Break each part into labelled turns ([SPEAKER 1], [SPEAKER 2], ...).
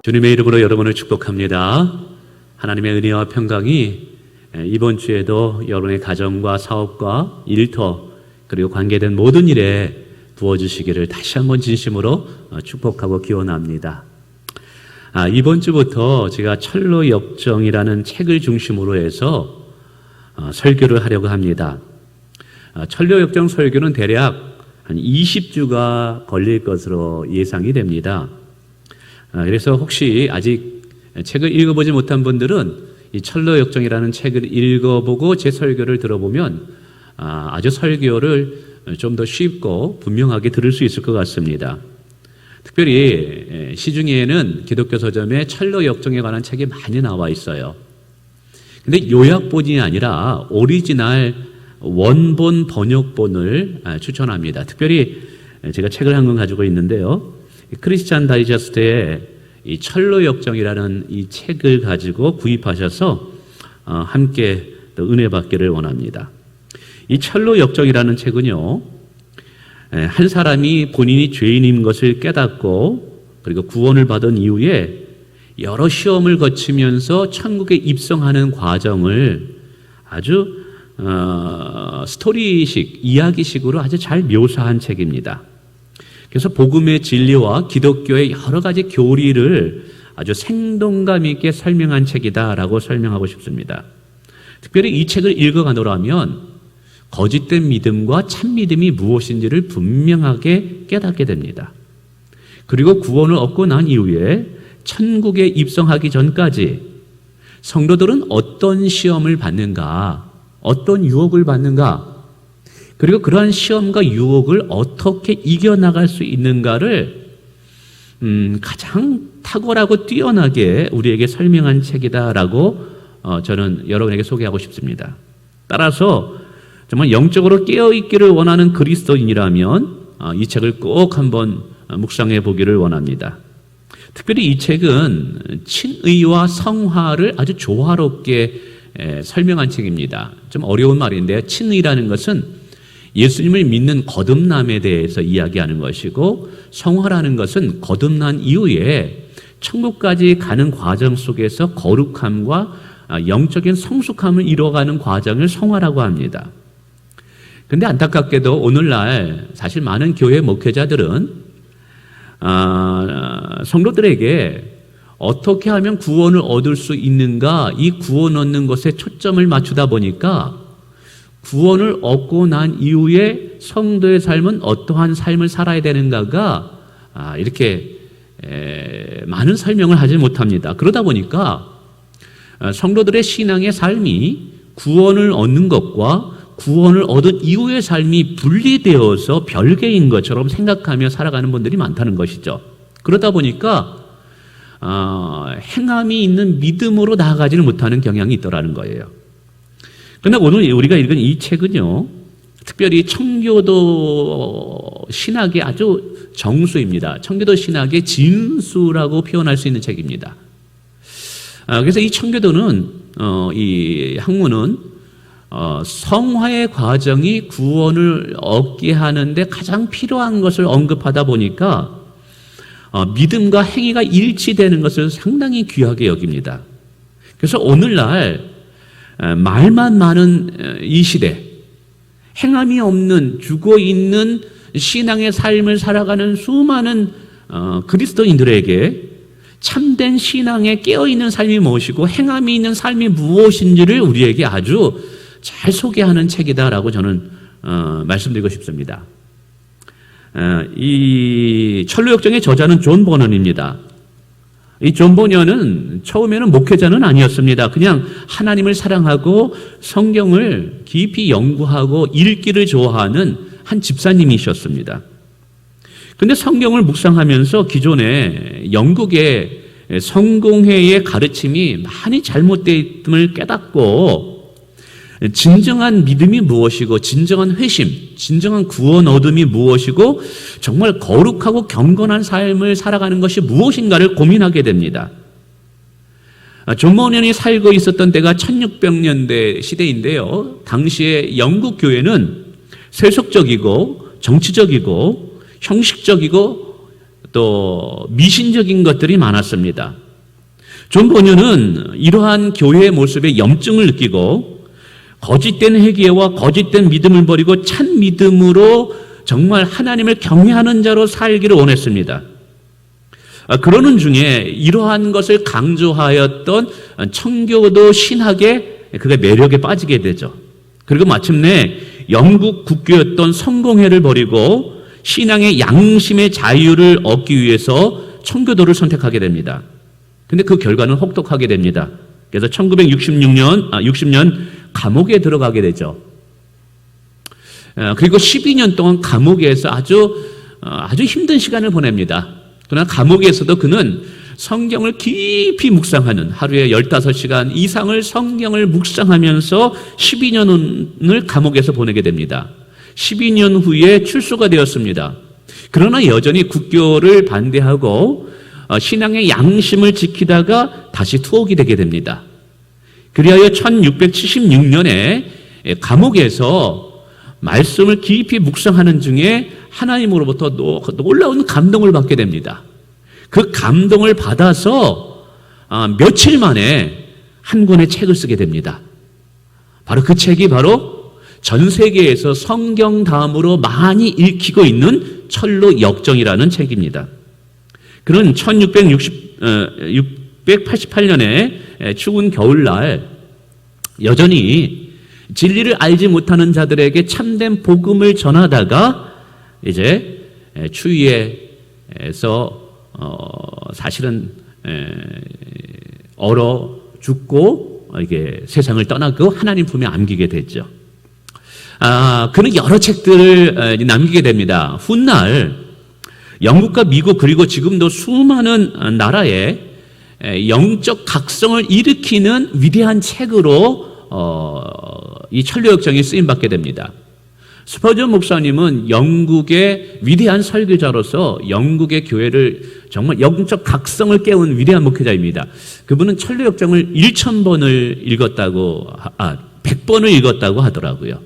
[SPEAKER 1] 주님의 이름으로 여러분을 축복합니다. 하나님의 은혜와 평강이 이번 주에도 여러분의 가정과 사업과 일터 그리고 관계된 모든 일에 부어주시기를 다시 한번 진심으로 축복하고 기원합니다. 이번 주부터 제가 철로역정이라는 책을 중심으로 해서 설교를 하려고 합니다. 철로역정 설교는 대략 한 20주가 걸릴 것으로 예상이 됩니다. 그래서 혹시 아직 책을 읽어보지 못한 분들은 이 철로역정이라는 책을 읽어보고 제 설교를 들어보면 아주 설교를 좀 더 쉽고 분명하게 들을 수 있을 것 같습니다. 특별히 시중에는 기독교 서점에 철로역정에 관한 책이 많이 나와 있어요. 근데 요약본이 아니라 오리지널 원본 번역본을 추천합니다. 특별히 제가 책을 한 권 가지고 있는데요. 크리스찬 다이저스트의 이 철로역정이라는 이 책을 가지고 구입하셔서 함께 또 은혜 받기를 원합니다. 이 철로역정이라는 책은요, 한 사람이 본인이 죄인인 것을 깨닫고 그리고 구원을 받은 이후에 여러 시험을 거치면서 천국에 입성하는 과정을 아주 스토리식, 이야기식으로 아주 잘 묘사한 책입니다. 그래서 복음의 진리와 기독교의 여러 가지 교리를 아주 생동감 있게 설명한 책이다라고 설명하고 싶습니다. 특별히 이 책을 읽어가노라면 거짓된 믿음과 참 믿음이 무엇인지를 분명하게 깨닫게 됩니다. 그리고 구원을 얻고 난 이후에 천국에 입성하기 전까지 성도들은 어떤 시험을 받는가, 어떤 유혹을 받는가, 그리고 그러한 시험과 유혹을 어떻게 이겨나갈 수 있는가를 가장 탁월하고 뛰어나게 우리에게 설명한 책이다라고 저는 여러분에게 소개하고 싶습니다. 따라서 정말 영적으로 깨어있기를 원하는 그리스도인이라면 이 책을 꼭 한번 묵상해 보기를 원합니다. 특별히 이 책은 친의와 성화를 아주 조화롭게 설명한 책입니다. 좀 어려운 말인데요. 친의라는 것은 예수님을 믿는 거듭남에 대해서 이야기하는 것이고, 성화라는 것은 거듭난 이후에 천국까지 가는 과정 속에서 거룩함과 영적인 성숙함을 이루어가는 과정을 성화라고 합니다. 그런데 안타깝게도 오늘날 사실 많은 교회 목회자들은 성도들에게 어떻게 하면 구원을 얻을 수 있는가, 이 구원 얻는 것에 초점을 맞추다 보니까 구원을 얻고 난 이후에 성도의 삶은 어떠한 삶을 살아야 되는가가 이렇게 많은 설명을 하지 못합니다. 그러다 보니까 성도들의 신앙의 삶이 구원을 얻는 것과 구원을 얻은 이후의 삶이 분리되어서 별개인 것처럼 생각하며 살아가는 분들이 많다는 것이죠. 그러다 보니까 행함이 있는 믿음으로 나아가지를 못하는 경향이 있더라는 거예요. 그러나 오늘 우리가 읽은 이 책은요, 특별히 청교도 신학의 아주 정수입니다. 청교도 신학의 진수라고 표현할 수 있는 책입니다. 그래서 이 청교도는 이 학문은 성화의 과정이 구원을 얻게 하는데 가장 필요한 것을 언급하다 보니까 믿음과 행위가 일치되는 것을 상당히 귀하게 여깁니다. 그래서 오늘날 말만 많은 이 시대, 행함이 없는 죽어있는 신앙의 삶을 살아가는 수많은 그리스도인들에게 참된 신앙에 깨어있는 삶이 무엇이고 행함이 있는 삶이 무엇인지를 우리에게 아주 잘 소개하는 책이다라고 저는 말씀드리고 싶습니다. 이 철로역정의 저자는 존 버넌입니다. 이 존 버넌은 처음에는 목회자는 아니었습니다. 그냥 하나님을 사랑하고 성경을 깊이 연구하고 읽기를 좋아하는 한 집사님이셨습니다. 그런데 성경을 묵상하면서 기존에 영국의 성공회의 가르침이 많이 잘못됨을 깨닫고 진정한 믿음이 무엇이고 진정한 회심, 진정한 구원 얻음이 무엇이고 정말 거룩하고 경건한 삶을 살아가는 것이 무엇인가를 고민하게 됩니다. 존 버넌이 살고 있었던 때가 1600년대 시대인데요. 당시에 영국 교회는 세속적이고 정치적이고 형식적이고 또 미신적인 것들이 많았습니다. 존 버뉴는 이러한 교회의 모습에 염증을 느끼고 거짓된 회개와 거짓된 믿음을 버리고 참 믿음으로 정말 하나님을 경외하는 자로 살기를 원했습니다. 그러는 중에 이러한 것을 강조하였던 청교도 신학의 그가 매력에 빠지게 되죠. 그리고 마침내 영국 국교였던 성공회를 버리고 신앙의 양심의 자유를 얻기 위해서 청교도를 선택하게 됩니다. 근데 그 결과는 혹독하게 됩니다. 그래서 1960년 감옥에 들어가게 되죠. 그리고 12년 동안 감옥에서 아주 힘든 시간을 보냅니다. 그러나 감옥에서도 그는 성경을 깊이 묵상하는 하루에 15시간 이상을 성경을 묵상하면서 12년을 감옥에서 보내게 됩니다. 12년 후에 출소가 되었습니다. 그러나 여전히 국교를 반대하고 신앙의 양심을 지키다가 다시 투옥이 되게 됩니다. 그리하여 1676년에 감옥에서 말씀을 깊이 묵상하는 중에 하나님으로부터 놀라운 감동을 받게 됩니다. 그 감동을 받아서 며칠 만에 한 권의 책을 쓰게 됩니다. 바로 그 책이 바로 전 세계에서 성경 다음으로 많이 읽히고 있는 철로 역정이라는 책입니다. 그는 1688년에 추운 겨울날 여전히 진리를 알지 못하는 자들에게 참된 복음을 전하다가 이제 추위에서 사실은 얼어 죽고 이게 세상을 떠나고 하나님 품에 안기게 됐죠. 그는 여러 책들을 남기게 됩니다. 훗날 영국과 미국 그리고 지금도 수많은 나라에 영적 각성을 일으키는 위대한 책으로 이 천류역정이 쓰임받게 됩니다. 스퍼전 목사님은 영국의 위대한 설교자로서 영국의 교회를 정말 영적 각성을 깨운 위대한 목회자입니다. 그분은 천류역정을 1000번을 읽었다고, 100번을 읽었다고 하더라고요.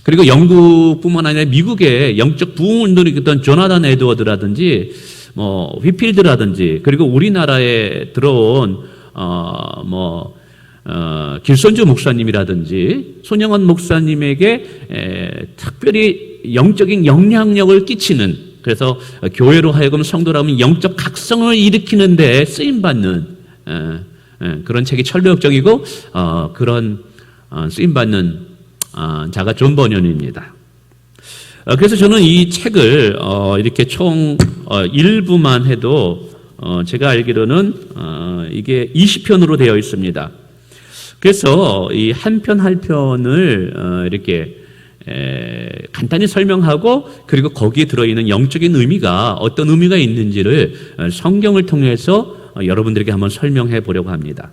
[SPEAKER 1] 그리고 영국뿐만 아니라 미국의 영적 부흥운동을 일으켰던 조나단 에드워드라든지 휘필드라든지 그리고 우리나라에 들어온 길선주 목사님이라든지 손영원 목사님에게 특별히 영적인 영향력을 끼치는, 그래서 교회로 하여금 성도라면 영적 각성을 일으키는 데 쓰임받는 그런 책이 천류역정이고 그런 쓰임받는 자가 존 버년입니다. 그래서 저는 이 책을 이렇게 총 일부만 해도 제가 알기로는 이게 20편으로 되어 있습니다. 그래서 이 한 편 한 편을 이렇게 간단히 설명하고 그리고 거기에 들어있는 영적인 의미가 어떤 의미가 있는지를 성경을 통해서 여러분들에게 한번 설명해 보려고 합니다.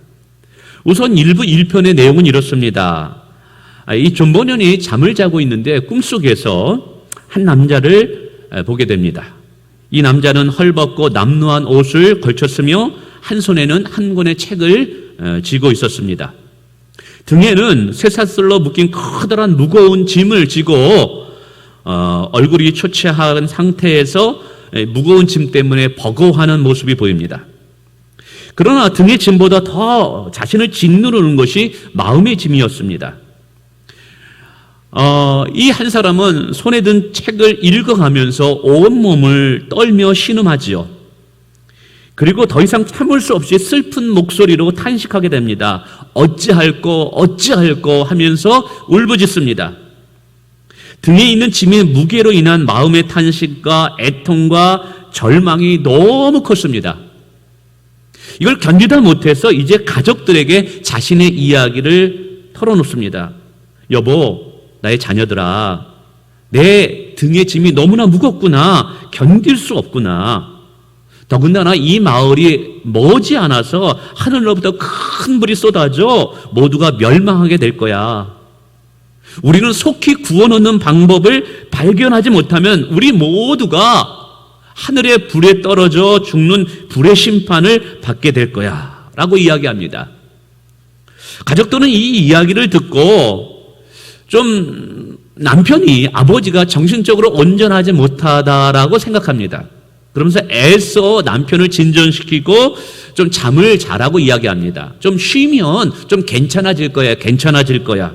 [SPEAKER 1] 우선 일부 1편의 내용은 이렇습니다. 이 존 버년이 잠을 자고 있는데 꿈속에서 한 남자를 보게 됩니다. 이 남자는 헐벗고 남루한 옷을 걸쳤으며 한 손에는 한 권의 책을 쥐고 있었습니다. 등에는 쇠사슬로 묶인 커다란 무거운 짐을 지고 얼굴이 초췌한 상태에서 무거운 짐 때문에 버거워하는 모습이 보입니다. 그러나 등의 짐보다 더 자신을 짓누르는 것이 마음의 짐이었습니다. 이 한 사람은 손에 든 책을 읽어가면서 온몸을 떨며 신음하지요. 그리고 더 이상 참을 수 없이 슬픈 목소리로 탄식하게 됩니다. 어찌할꼬 하면서 울부짖습니다. 등에 있는 짐의 무게로 인한 마음의 탄식과 애통과 절망이 너무 컸습니다. 이걸 견디다 못해서 이제 가족들에게 자신의 이야기를 털어놓습니다. 여보, 나의 자녀들아, 내 등의 짐이 너무나 무겁구나. 견딜 수 없구나. 더군다나 이 마을이 머지않아서 하늘로부터 큰 불이 쏟아져 모두가 멸망하게 될 거야. 우리는 속히 구원 얻는 방법을 발견하지 못하면 우리 모두가 하늘의 불에 떨어져 죽는 불의 심판을 받게 될 거야 라고 이야기합니다. 가족들은 이 이야기를 듣고 좀 남편이, 아버지가 정신적으로 온전하지 못하다라고 생각합니다. 그러면서 애써 남편을 진정시키고 좀 잠을 자라고 이야기합니다. 좀 쉬면 좀 괜찮아질 거야, 괜찮아질 거야.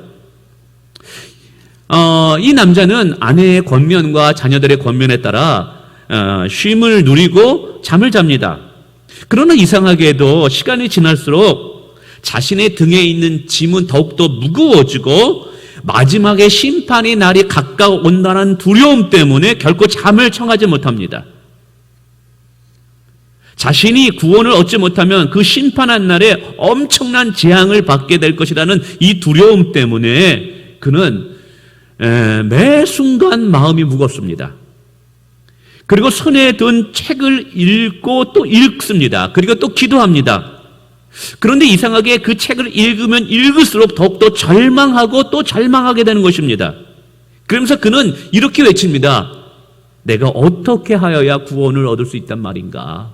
[SPEAKER 1] 이 남자는 아내의 권면과 자녀들의 권면에 따라 쉼을 누리고 잠을 잡니다. 그러나 이상하게도 시간이 지날수록 자신의 등에 있는 짐은 더욱더 무거워지고 마지막에 심판의 날이 가까워온다는 두려움 때문에 결코 잠을 청하지 못합니다. 자신이 구원을 얻지 못하면 그 심판한 날에 엄청난 재앙을 받게 될 것이라는 이 두려움 때문에 그는 매 순간 마음이 무겁습니다. 그리고 손에 든 책을 읽고 또 읽습니다. 그리고 또 기도합니다. 그런데 이상하게 그 책을 읽으면 읽을수록 더욱더 절망하고 또 절망하게 되는 것입니다. 그러면서 그는 이렇게 외칩니다. 내가 어떻게 하여야 구원을 얻을 수 있단 말인가?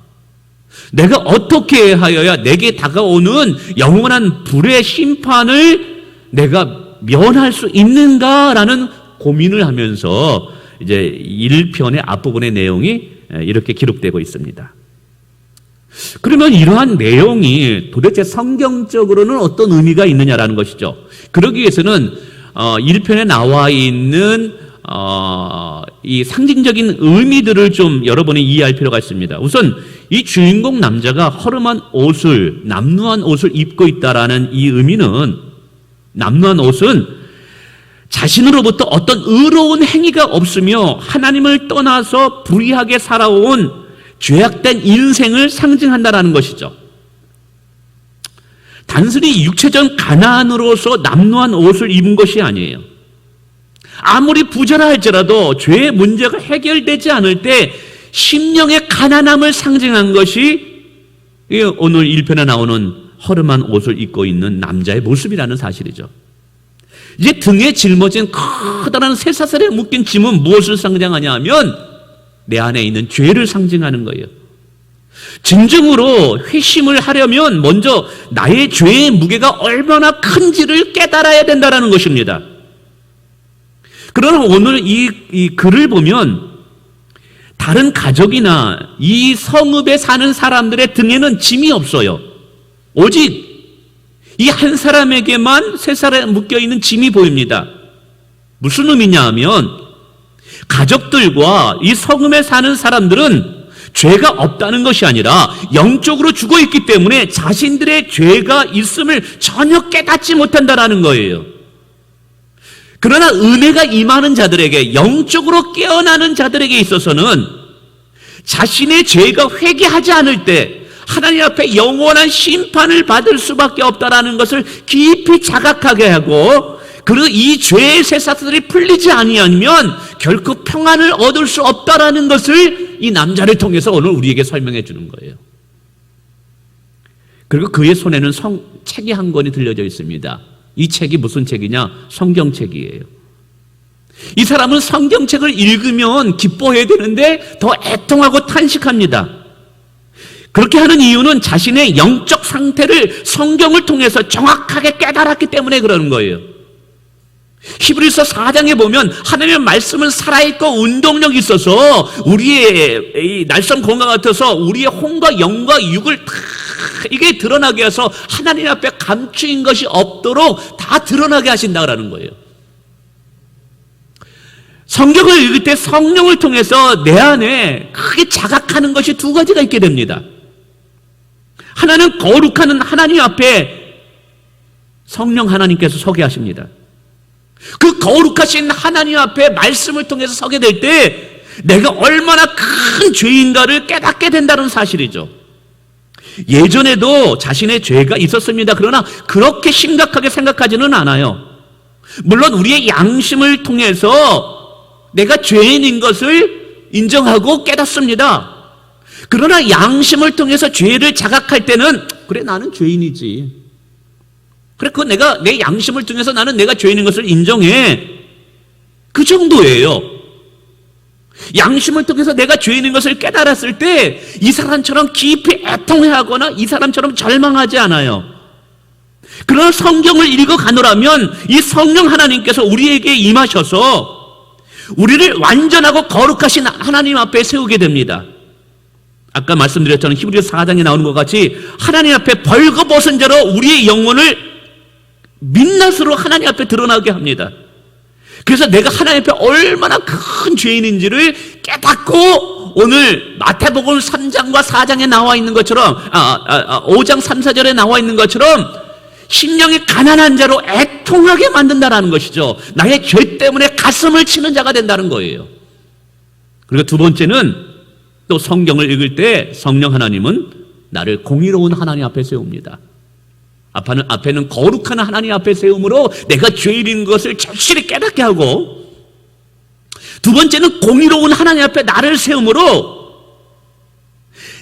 [SPEAKER 1] 내가 어떻게 하여야 내게 다가오는 영원한 불의 심판을 내가 면할 수 있는가라는 고민을 하면서 이제 1편의 앞부분의 내용이 이렇게 기록되고 있습니다. 그러면 이러한 내용이 도대체 성경적으로는 어떤 의미가 있느냐라는 것이죠. 그러기 위해서는 1편에 나와 있는 이 상징적인 의미들을 좀 여러분이 이해할 필요가 있습니다. 우선 이 주인공 남자가 허름한 옷을, 남루한 옷을 입고 있다라는 이 의미는, 남루한 옷은 자신으로부터 어떤 의로운 행위가 없으며 하나님을 떠나서 불의하게 살아온 죄악된 인생을 상징한다라는 것이죠. 단순히 육체적 가난으로서 남루한 옷을 입은 것이 아니에요. 아무리 부자라 할지라도 죄의 문제가 해결되지 않을 때 심령의 가난함을 상징한 것이 오늘 1편에 나오는 허름한 옷을 입고 있는 남자의 모습이라는 사실이죠. 이제 등에 짊어진 커다란 쇠사슬에 묶인 짐은 무엇을 상징하냐 하면 내 안에 있는 죄를 상징하는 거예요. 진정으로 회심을 하려면 먼저 나의 죄의 무게가 얼마나 큰지를 깨달아야 된다는 것입니다. 그러나 오늘 이 글을 보면 다른 가족이나 이 성읍에 사는 사람들의 등에는 짐이 없어요. 오직 이 한 사람에게만 쇠사슬에 묶여있는 짐이 보입니다. 무슨 의미냐 하면 가족들과 이 성읍에 사는 사람들은 죄가 없다는 것이 아니라 영적으로 죽어있기 때문에 자신들의 죄가 있음을 전혀 깨닫지 못한다는 거예요. 그러나 은혜가 임하는 자들에게, 영적으로 깨어나는 자들에게 있어서는 자신의 죄가 회개하지 않을 때 하나님 앞에 영원한 심판을 받을 수밖에 없다라는 것을 깊이 자각하게 하고, 그리고 이 죄의 쇠사슬이 풀리지 아니하면 결코 평안을 얻을 수 없다라는 것을 이 남자를 통해서 오늘 우리에게 설명해 주는 거예요. 그리고 그의 손에는 책이 한 권이 들려져 있습니다. 이 책이 무슨 책이냐? 성경책이에요. 이 사람은 성경책을 읽으면 기뻐해야 되는데 더 애통하고 탄식합니다. 그렇게 하는 이유는 자신의 영적 상태를 성경을 통해서 정확하게 깨달았기 때문에 그러는 거예요. 히브리서 4장에 보면 하나님의 말씀은 살아있고 운동력이 있어서 우리의 이 날선 공간 같아서 우리의 혼과 영과 육을 다 이게 드러나게 해서 하나님 앞에 감추인 것이 없도록 다 드러나게 하신다라는 거예요. 성경을 읽을 때 성령을 통해서 내 안에 크게 자각하는 것이 두 가지가 있게 됩니다. 하나는 거룩한 하나님 앞에 성령 하나님께서 서게 하십니다. 그 거룩하신 하나님 앞에 말씀을 통해서 서게 될 때 내가 얼마나 큰 죄인가를 깨닫게 된다는 사실이죠. 예전에도 자신의 죄가 있었습니다. 그러나 그렇게 심각하게 생각하지는 않아요. 물론 우리의 양심을 통해서 내가 죄인인 것을 인정하고 깨닫습니다. 그러나 양심을 통해서 죄를 자각할 때는 그래 나는 죄인이지. 그래 그 내가 내 양심을 통해서 나는 내가 죄인인 것을 인정해. 그 정도예요. 양심을 통해서 내가 죄인인 것을 깨달았을 때 이 사람처럼 깊이 애통해하거나 이 사람처럼 절망하지 않아요. 그러나 성경을 읽어가노라면 이 성령 하나님께서 우리에게 임하셔서 우리를 완전하고 거룩하신 하나님 앞에 세우게 됩니다. 아까 말씀드렸던 히브리서 4장에 나오는 것 같이 하나님 앞에 벌거벗은 자로 우리의 영혼을 민낯으로 하나님 앞에 드러나게 합니다. 그래서 내가 하나님 앞에 얼마나 큰 죄인인지를 깨닫고 오늘 마태복음 3장과 4장에 나와 있는 것처럼 5장 3, 4절에 나와 있는 것처럼 심령이 가난한 자로 애통하게 만든다는 것이죠. 나의 죄 때문에 가슴을 치는 자가 된다는 거예요. 그리고 두 번째는 또 성경을 읽을 때 성령 하나님은 나를 공의로운 하나님 앞에 세웁니다. 앞에는 거룩한 하나님 앞에 세움으로 내가 죄인인 것을 절실히 깨닫게 하고, 두 번째는 공의로운 하나님 앞에 나를 세움으로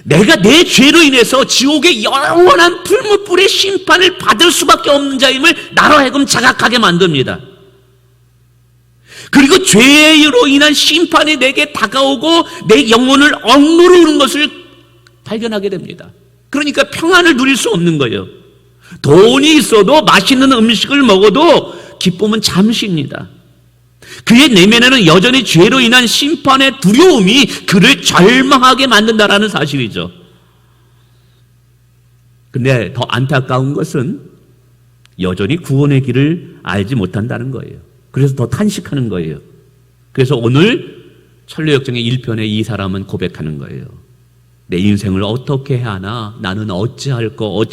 [SPEAKER 1] 내가 내 죄로 인해서 지옥의 영원한 풀무불의 심판을 받을 수밖에 없는 자임을 나로 하여금 자각하게 만듭니다. 그리고 죄로 인한 심판이 내게 다가오고 내 영혼을 억누르는 것을 발견하게 됩니다. 그러니까 평안을 누릴 수 없는 거예요. 돈이 있어도 맛있는 음식을 먹어도 기쁨은 잠시입니다. 그의 내면에는 여전히 죄로 인한 심판의 두려움이 그를 절망하게 만든다라는 사실이죠. 근데 더 안타까운 것은 여전히 구원의 길을 알지 못한다는 거예요. 그래서 더 탄식하는 거예요. 그래서 오늘 천류역정의 1편에 이 사람은 고백하는 거예요. 내 인생을 어떻게 해야 하나? 나는 어찌할 거.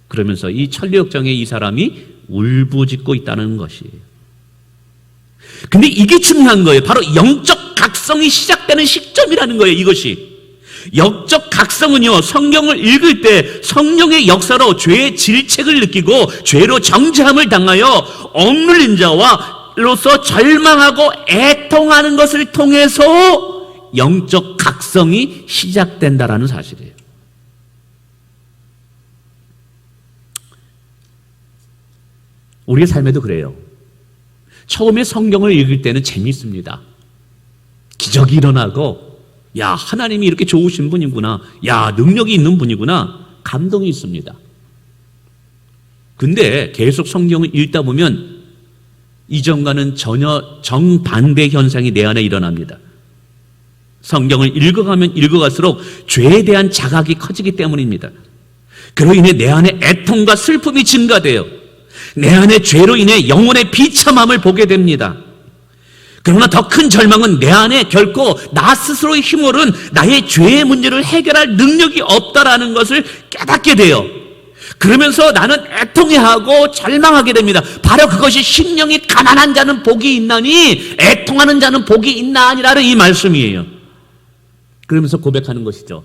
[SPEAKER 1] 그러면서 이 천류역정의 이 사람이 울부짖고 있다는 것이에요. 근데 이게 중요한 거예요. 바로 영적 각성이 시작되는 시점이라는 거예요. 이것이. 영적 각성은요, 성경을 읽을 때 성령의 역사로 죄의 질책을 느끼고 죄로 정죄함을 당하여 억눌린 자와로서 절망하고 애통하는 것을 통해서 영적 각성이 시작된다라는 사실이에요. 우리의 삶에도 그래요. 처음에 성경을 읽을 때는 재밌습니다. 기적이 일어나고, 야, 하나님이 이렇게 좋으신 분이구나, 야, 능력이 있는 분이구나, 감동이 있습니다. 근데 계속 성경을 읽다 보면 이전과는 전혀 정반대 현상이 내 안에 일어납니다. 성경을 읽어가면 읽어갈수록 죄에 대한 자각이 커지기 때문입니다. 그로 인해 내 안에 애통과 슬픔이 증가돼요. 내 안에 죄로 인해 영혼의 비참함을 보게 됩니다. 그러나 더 큰 절망은 내 안에 결코 나 스스로의 힘으로는 나의 죄의 문제를 해결할 능력이 없다라는 것을 깨닫게 돼요. 그러면서 나는 애통해하고 절망하게 됩니다. 바로 그것이 심령이 가난한 자는 복이 있나니 애통하는 자는 복이 있나 아니라는 이 말씀이에요. 그러면서 고백하는 것이죠.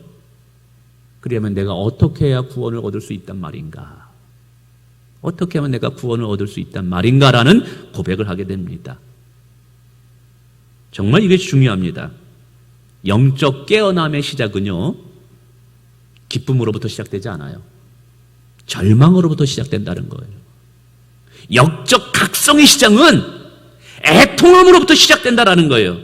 [SPEAKER 1] 그러면 내가 어떻게 해야 구원을 얻을 수 있단 말인가? 어떻게 하면 내가 구원을 얻을 수 있단 말인가라는 고백을 하게 됩니다. 정말 이게 중요합니다. 영적 깨어남의 시작은요, 기쁨으로부터 시작되지 않아요. 절망으로부터 시작된다는 거예요. 영적 각성의 시작은 애통함으로부터 시작된다는 거예요.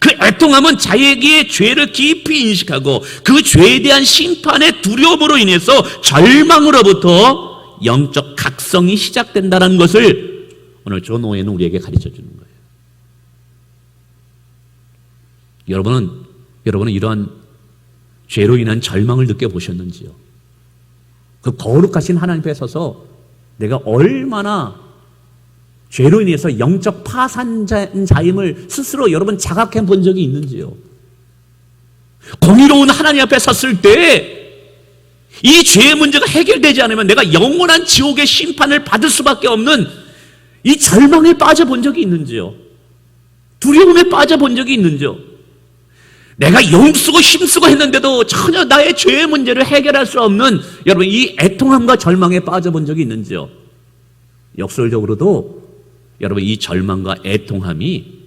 [SPEAKER 1] 그 애통함은 자기의 죄를 깊이 인식하고 그 죄에 대한 심판의 두려움으로 인해서 절망으로부터 영적 각성이 시작된다는 것을 오늘 존 오웬은 우리에게 가르쳐 주는 거예요. 여러분은 이러한 죄로 인한 절망을 느껴보셨는지요? 그 거룩하신 하나님 앞에 서서 내가 얼마나 죄로 인해서 영적 파산자임을 스스로 여러분 자각해 본 적이 있는지요? 공의로운 하나님 앞에 섰을 때 이 죄의 문제가 해결되지 않으면 내가 영원한 지옥의 심판을 받을 수밖에 없는 이 절망에 빠져본 적이 있는지요? 두려움에 빠져본 적이 있는지요? 내가 용쓰고 힘쓰고 했는데도 전혀 나의 죄의 문제를 해결할 수 없는 여러분 이 애통함과 절망에 빠져본 적이 있는지요? 역설적으로도 여러분 이 절망과 애통함이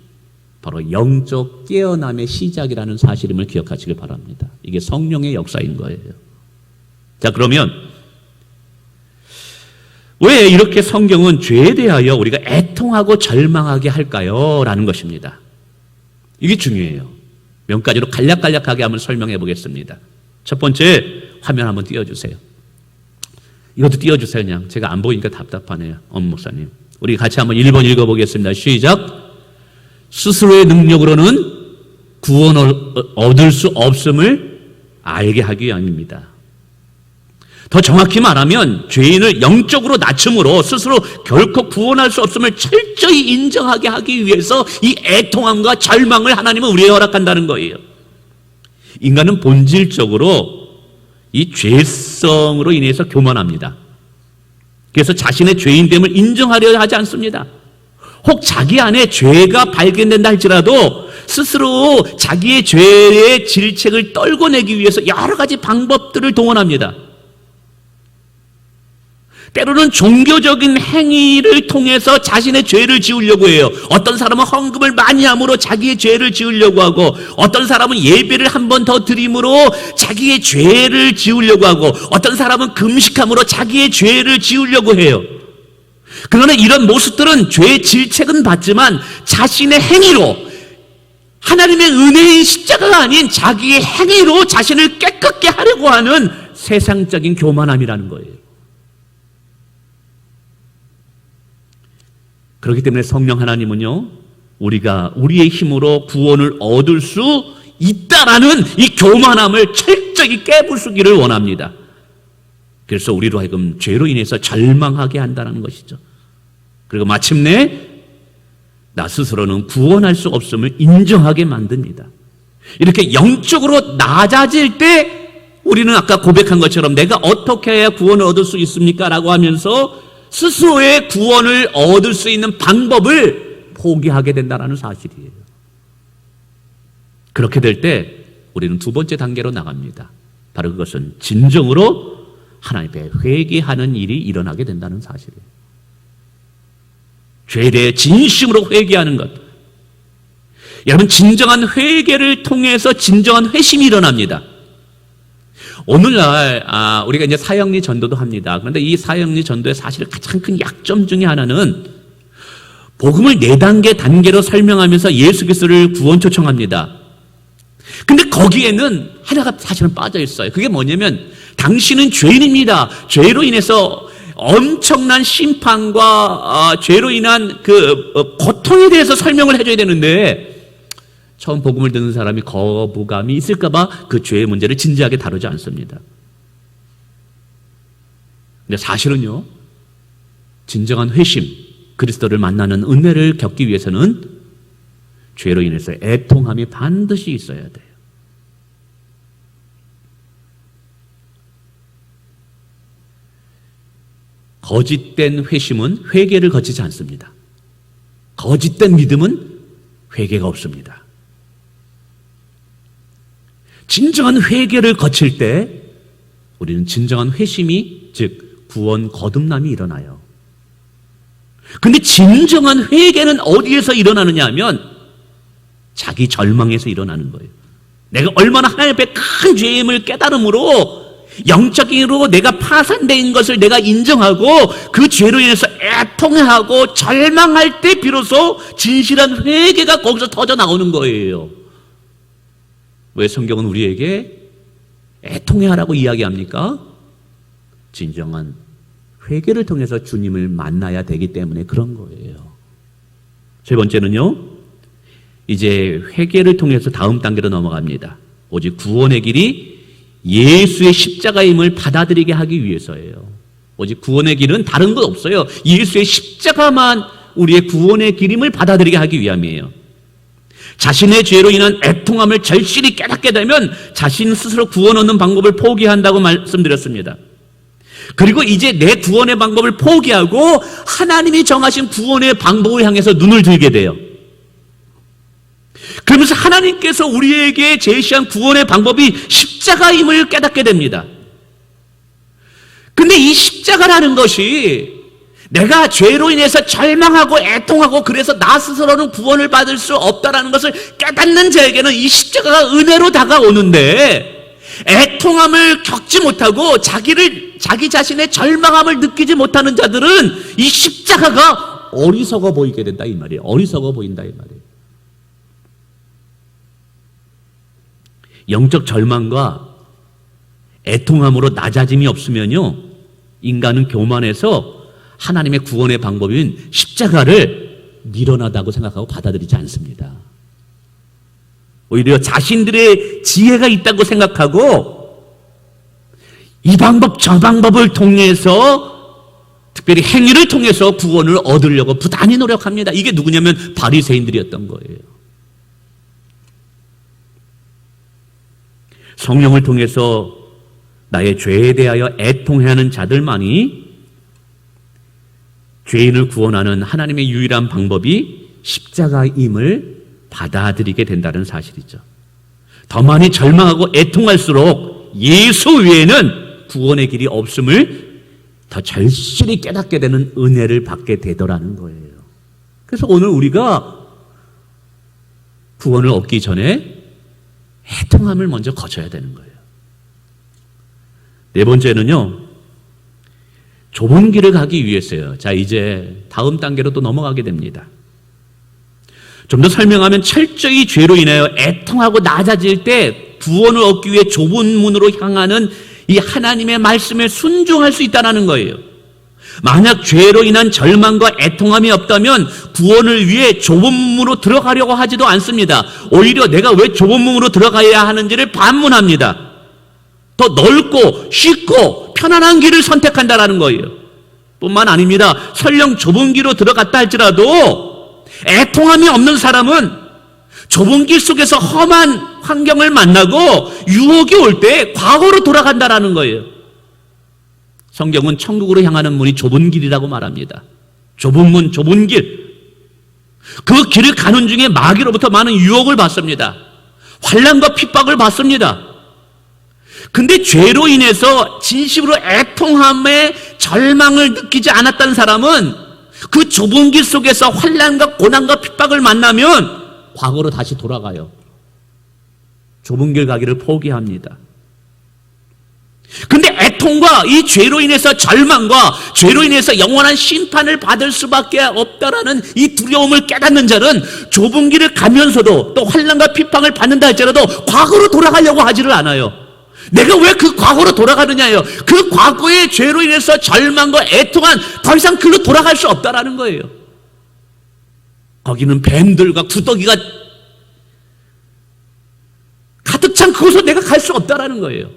[SPEAKER 1] 바로 영적 깨어남의 시작이라는 사실임을 기억하시길 바랍니다. 이게 성령의 역사인 거예요. 자, 그러면 왜 이렇게 성경은 죄에 대하여 우리가 애통하고 절망하게 할까요? 라는 것입니다. 이게 중요해요. 몇 가지로 간략간략하게 한번 설명해 보겠습니다. 첫 번째 화면 한번 띄워주세요. 이것도 띄워주세요. 그냥 제가 안 보이니까 답답하네요. 목사님. 우리 같이 한번 1번 읽어보겠습니다. 시작. 스스로의 능력으로는 구원을 얻을 수 없음을 알게 하기 위함입니다. 더 정확히 말하면 죄인을 영적으로 낮춤으로 스스로 결코 구원할 수 없음을 철저히 인정하게 하기 위해서 이 애통함과 절망을 하나님은 우리에게 허락한다는 거예요. 인간은 본질적으로 이 죄성으로 인해서 교만합니다. 그래서 자신의 죄인됨을 인정하려 하지 않습니다. 혹 자기 안에 죄가 발견된다 할지라도 스스로 자기의 죄의 질책을 떨궈내기 위해서 여러 가지 방법들을 동원합니다. 때로는 종교적인 행위를 통해서 자신의 죄를 지우려고 해요. 어떤 사람은 헌금을 많이 함으로 자기의 죄를 지우려고 하고, 어떤 사람은 예배를 한 번 더 드림으로 자기의 죄를 지우려고 하고, 어떤 사람은 금식함으로 자기의 죄를 지우려고 해요. 그러나 이런 모습들은 죄의 질책은 받지만 자신의 행위로, 하나님의 은혜의 십자가가 아닌 자기의 행위로 자신을 깨끗게 하려고 하는 세상적인 교만함이라는 거예요. 그렇기 때문에 성령 하나님은요, 우리가 우리의 힘으로 구원을 얻을 수 있다라는 이 교만함을 철저히 깨부수기를 원합니다. 그래서 우리로 하여금 죄로 인해서 절망하게 한다는 것이죠. 그리고 마침내 나 스스로는 구원할 수 없음을 인정하게 만듭니다. 이렇게 영적으로 낮아질 때 우리는 아까 고백한 것처럼 내가 어떻게 해야 구원을 얻을 수 있습니까? 라고 하면서 스스로의 구원을 얻을 수 있는 방법을 포기하게 된다는 사실이에요. 그렇게 될 때 우리는 두 번째 단계로 나갑니다. 바로 그것은 진정으로 하나님 앞에 회개하는 일이 일어나게 된다는 사실이에요. 죄에 대해 진심으로 회개하는 것. 여러분, 진정한 회개를 통해서 진정한 회심이 일어납니다. 오늘날 우리가 이제 사형리 전도도 합니다. 그런데 이 사형리 전도의 사실 가장 큰 약점 중에 하나는 복음을 4단계 단계로 설명하면서 예수 그리스도를 구원 초청합니다. 근데 거기에는 하나가 사실은 빠져 있어요. 그게 뭐냐면 당신은 죄인입니다. 죄로 인해서 엄청난 심판과 죄로 인한 그 고통에 대해서 설명을 해줘야 되는데 처음 복음을 듣는 사람이 거부감이 있을까봐 그 죄의 문제를 진지하게 다루지 않습니다. 근데 사실은요, 진정한 회심, 그리스도를 만나는 은혜를 겪기 위해서는 죄로 인해서 애통함이 반드시 있어야 돼요. 거짓된 회심은 회개를 거치지 않습니다. 거짓된 믿음은 회개가 없습니다. 진정한 회개를 거칠 때 우리는 진정한 회심이, 즉 구원 거듭남이 일어나요. 근데 진정한 회개는 어디에서 일어나느냐 하면 자기 절망에서 일어나는 거예요. 내가 얼마나 하나님 앞에 큰 죄임을 깨달음으로 영적으로 내가 파산된 것을 내가 인정하고 그 죄로 인해서 애통해하고 절망할 때 비로소 진실한 회개가 거기서 터져 나오는 거예요. 왜 성경은 우리에게 애통해하라고 이야기합니까? 진정한 회개를 통해서 주님을 만나야 되기 때문에 그런 거예요. 세 번째는요, 이제 회개를 통해서 다음 단계로 넘어갑니다. 오직 구원의 길이 예수의 십자가임을 받아들이게 하기 위해서예요. 오직 구원의 길은 다른 것 없어요. 예수의 십자가만 우리의 구원의 길임을 받아들이게 하기 위함이에요. 자신의 죄로 인한 애통함을 절실히 깨닫게 되면 자신 스스로 구원 얻는 방법을 포기한다고 말씀드렸습니다. 그리고 이제 내 구원의 방법을 포기하고 하나님이 정하신 구원의 방법을 향해서 눈을 들게 돼요. 그러면서 하나님께서 우리에게 제시한 구원의 방법이 십자가임을 깨닫게 됩니다. 근데 이 십자가라는 것이 내가 죄로 인해서 절망하고 애통하고 그래서 나 스스로는 구원을 받을 수 없다는 것을 깨닫는 자에게는 이 십자가가 은혜로 다가오는데, 애통함을 겪지 못하고 자기 자신의 절망함을 느끼지 못하는 자들은 이 십자가가 어리석어 보이게 된다 이 말이에요. 어리석어 보인다 이 말이에요. 영적 절망과 애통함으로 낮아짐이 없으면요, 인간은 교만해서 하나님의 구원의 방법인 십자가를 미련하다고 생각하고 받아들이지 않습니다. 오히려 자신들의 지혜가 있다고 생각하고 이 방법 저 방법을 통해서, 특별히 행위를 통해서 구원을 얻으려고 부단히 노력합니다. 이게 누구냐면 바리새인들이었던 거예요. 성령을 통해서 나의 죄에 대하여 애통해야 하는 자들만이 죄인을 구원하는 하나님의 유일한 방법이 십자가임을 받아들이게 된다는 사실이죠. 더 많이 절망하고 애통할수록 예수 외에는 구원의 길이 없음을 더 절실히 깨닫게 되는 은혜를 받게 되더라는 거예요. 그래서 오늘 우리가 구원을 얻기 전에 애통함을 먼저 거쳐야 되는 거예요. 네 번째는요, 좁은 길을 가기 위해서요. 자, 이제 다음 단계로 또 넘어가게 됩니다. 좀 더 설명하면 철저히 죄로 인하여 애통하고 낮아질 때 구원을 얻기 위해 좁은 문으로 향하는 이 하나님의 말씀에 순종할 수 있다는 거예요. 만약 죄로 인한 절망과 애통함이 없다면 구원을 위해 좁은 문으로 들어가려고 하지도 않습니다. 오히려 내가 왜 좁은 문으로 들어가야 하는지를 반문합니다. 더 넓고 쉽고 편안한 길을 선택한다는 거예요. 뿐만 아닙니다. 설령 좁은 길로 들어갔다 할지라도 애통함이 없는 사람은 좁은 길 속에서 험한 환경을 만나고 유혹이 올 때 과거로 돌아간다는 거예요. 성경은 천국으로 향하는 문이 좁은 길이라고 말합니다. 좁은 문, 좁은 길. 그 길을 가는 중에 마귀로부터 많은 유혹을 받습니다. 환난과 핍박을 받습니다. 근데 죄로 인해서 진심으로 애통함에 절망을 느끼지 않았던 사람은 그 좁은 길 속에서 환난과 고난과 핍박을 만나면 과거로 다시 돌아가요. 좁은 길 가기를 포기합니다. 근데 애통과 이 죄로 인해서 절망과 죄로 인해서 영원한 심판을 받을 수밖에 없다라는 이 두려움을 깨닫는 자는 좁은 길을 가면서도 또 환난과 핍박을 받는다 할지라도 과거로 돌아가려고 하지를 않아요. 내가 왜 그 과거로 돌아가느냐예요. 그 과거의 죄로 인해서 절망과 애통한 더 이상 그로 돌아갈 수 없다라는 거예요. 거기는 뱀들과 구더기가 가득 찬 그곳으로 내가 갈 수 없다라는 거예요.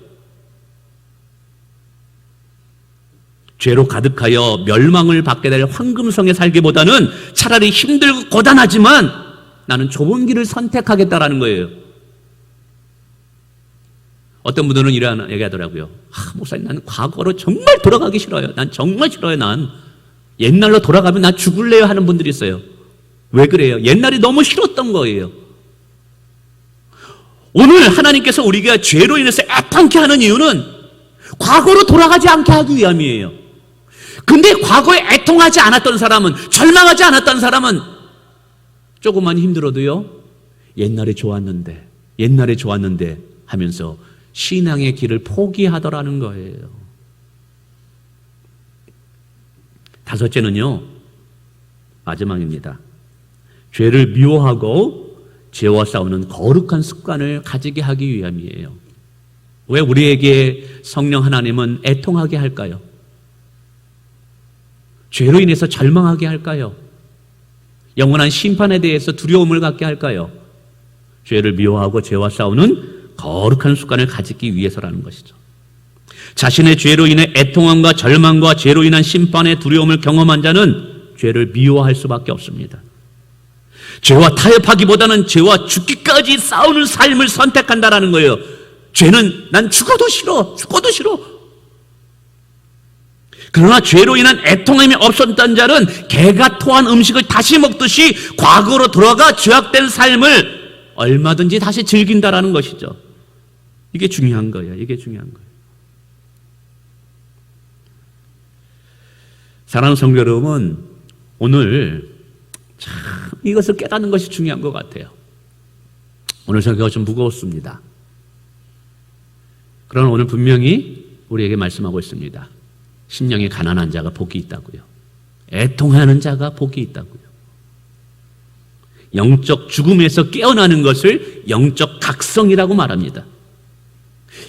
[SPEAKER 1] 죄로 가득하여 멸망을 받게 될 황금성에 살기보다는 차라리 힘들고 고단하지만 나는 좁은 길을 선택하겠다라는 거예요. 어떤 분들은 이런 얘기하더라고요. 목사님, 나는 과거로 정말 돌아가기 싫어요. 난 정말 싫어요. 난 옛날로 돌아가면 나 죽을래요 하는 분들이 있어요. 왜 그래요? 옛날이 너무 싫었던 거예요. 오늘 하나님께서 우리가 죄로 인해서 애통케 하는 이유는 과거로 돌아가지 않게 하기 위함이에요. 근데 과거에 애통하지 않았던 사람은, 절망하지 않았던 사람은 조금만 힘들어도요, 옛날에 좋았는데 하면서 신앙의 길을 포기하더라는 거예요. 다섯째는요, 마지막입니다. 죄를 미워하고 죄와 싸우는 거룩한 습관을 가지게 하기 위함이에요. 왜 우리에게 성령 하나님은 애통하게 할까요? 죄로 인해서 절망하게 할까요? 영원한 심판에 대해서 두려움을 갖게 할까요? 죄를 미워하고 죄와 싸우는 거룩한 습관을 가지기 위해서라는 것이죠. 자신의 죄로 인해 애통함과 절망과 죄로 인한 심판의 두려움을 경험한 자는 죄를 미워할 수밖에 없습니다. 죄와 타협하기보다는 죄와 죽기까지 싸우는 삶을 선택한다라는 거예요. 죄는 난 죽어도 싫어. 그러나 죄로 인한 애통함이 없었던 자는 개가 토한 음식을 다시 먹듯이 과거로 돌아가 죄악된 삶을 얼마든지 다시 즐긴다라는 것이죠. 이게 중요한 거예요. 사랑하는 성도 여러분, 오늘 참 이것을 깨닫는 것이 중요한 것 같아요. 오늘 설교가 좀 무거웠습니다. 그러나 오늘 분명히 우리에게 말씀하고 있습니다. 심령이 가난한 자가 복이 있다고요. 애통하는 자가 복이 있다고요. 영적 죽음에서 깨어나는 것을 영적 각성이라고 말합니다.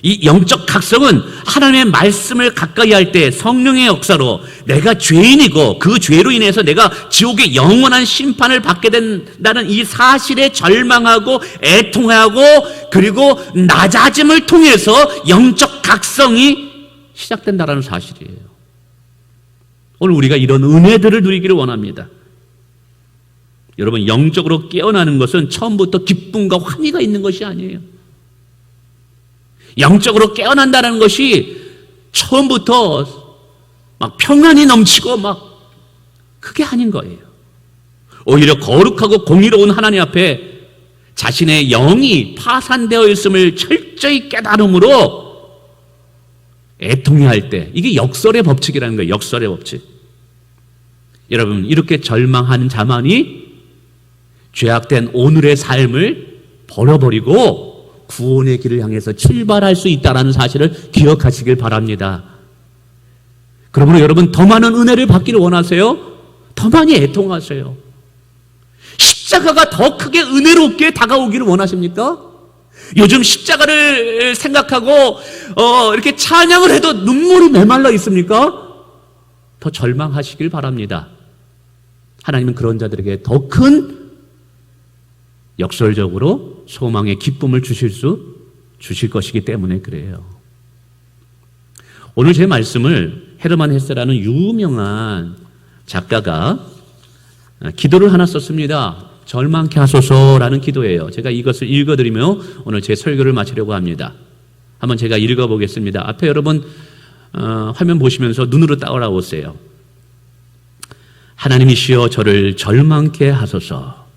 [SPEAKER 1] 이 영적 각성은 하나님의 말씀을 가까이 할 때 성령의 역사로 내가 죄인이고 그 죄로 인해서 내가 지옥의 영원한 심판을 받게 된다는 이 사실에 절망하고 애통하고 그리고 낮아짐을 통해서 영적 각성이 시작된다라는 사실이에요. 오늘 우리가 이런 은혜들을 누리기를 원합니다. 여러분, 영적으로 깨어나는 것은 처음부터 기쁨과 환희가 있는 것이 아니에요. 영적으로 깨어난다는 것이 처음부터 막 평안이 넘치고 막 그게 아닌 거예요. 오히려 거룩하고 공의로운 하나님 앞에 자신의 영이 파산되어 있음을 철저히 깨달음으로 애통해할 때, 이게 역설의 법칙이라는 거예요. 역설의 법칙. 여러분, 이렇게 절망하는 자만이 죄악된 오늘의 삶을 버려버리고 구원의 길을 향해서 출발할 수 있다는 사실을 기억하시길 바랍니다. 그러므로 여러분, 더 많은 은혜를 받기를 원하세요? 더 많이 애통하세요. 십자가가 더 크게 은혜롭게 다가오기를 원하십니까? 요즘 십자가를 생각하고 이렇게 찬양을 해도 눈물이 메말라 있습니까? 더 절망하시길 바랍니다. 하나님은 그런 자들에게 더 큰 역설적으로 소망의 기쁨을 주실 것이기 때문에 그래요. 오늘 제 말씀을 헤르만 헤세라는 유명한 작가가 기도를 하나 썼습니다. 절망케 하소서라는 기도예요. 제가 이것을 읽어드리며 오늘 제 설교를 마치려고 합니다. 한번 제가 읽어보겠습니다. 앞에 여러분 화면 보시면서 눈으로 따라오세요. 하나님이시여, 저를 절망케 하소서.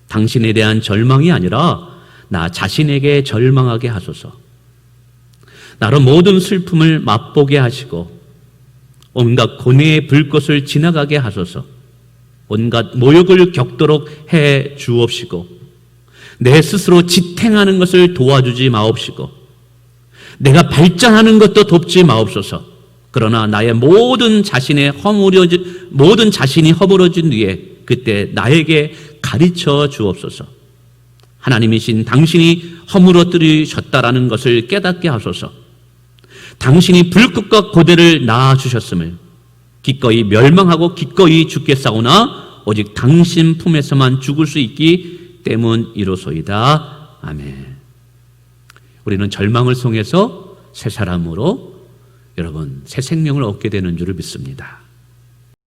[SPEAKER 1] 당신에 대한 절망이 아니라 나 자신에게 절망하게 하소서. 나로 모든 슬픔을 맛보게 하시고 온갖 고뇌의 불꽃을 지나가게 하소서. 온갖 모욕을 겪도록 해 주옵시고 내 스스로 지탱하는 것을 도와주지 마옵시고 내가 발전하는 것도 돕지 마옵소서. 그러나 나의 모든 자신이 허물어진 뒤에 그때 나에게 가르쳐 주옵소서. 하나님이신 당신이 허물어뜨리셨다라는 것을 깨닫게 하소서. 당신이 불꽃과 고대를 낳아주셨음을 기꺼이 멸망하고 기꺼이 죽겠사오나 오직 당신 품에서만 죽을 수 있기 때문이로소이다. 아멘. 우리는 절망을 통해서 새 사람으로 여러분 새 생명을 얻게 되는 줄을 믿습니다.